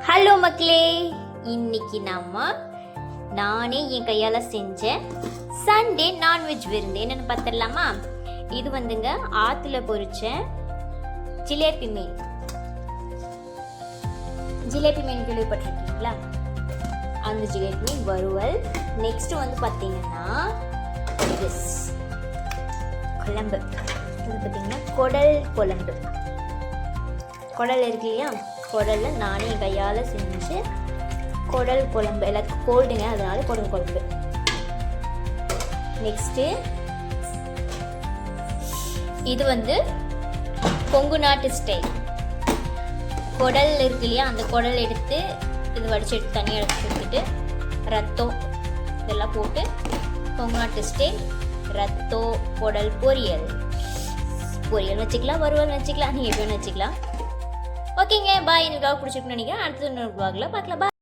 Hello மக்களே, இன்னைக்கு நானே என் கையால் செஞ்ச சண்டே நான்வெஜ் விருந்து என்னென்னு பார்த்துடலாமா. இது வந்துங்க ஆற்றுல பொரிச்ச ஜிலேபி மீன். ஜிலேபி மீன் கேள்விப்பட்டிருக்கீங்களா? அந்த ஜிலேபி மீன் வறுவல். நெக்ஸ்ட் வந்து பார்த்தீங்கன்னா குழம்பு. இது பார்த்தீங்கன்னா குடல் குழம்பு. குடல் இருக்கு இல்லையா, குடலில் நானே என் கையால் செஞ்சு குடல் குழம்பு. எல்லாத்துக்கும் கோல்டுங்க, அதனால குடல் குழம்பு. நெக்ஸ்ட்டு இது வந்து கொங்கு நாட்டு ஸ்டைல். குடல் இருக்கு இல்லையா, அந்த குடல் எடுத்து இது வடிச்சு எடுத்து தனியாக எடுத்து கொடுத்துட்டு ரத்தம் இதெல்லாம் போட்டு கொங்கு நாட்டு ஸ்டைல் ரத்தோ குடல் பொரியல். பொரியல் வச்சுக்கலாம், வறுவல் வச்சுக்கலாம், நீங்கள் எப்படி வச்சுக்கலாம். ஓகேங்க, பாய். எனக்கு பிடிச்சிருக்குன்னு நினைக்கிறேன். அடுத்த இன்னொரு vlogல பார்க்கலாம். பாய்.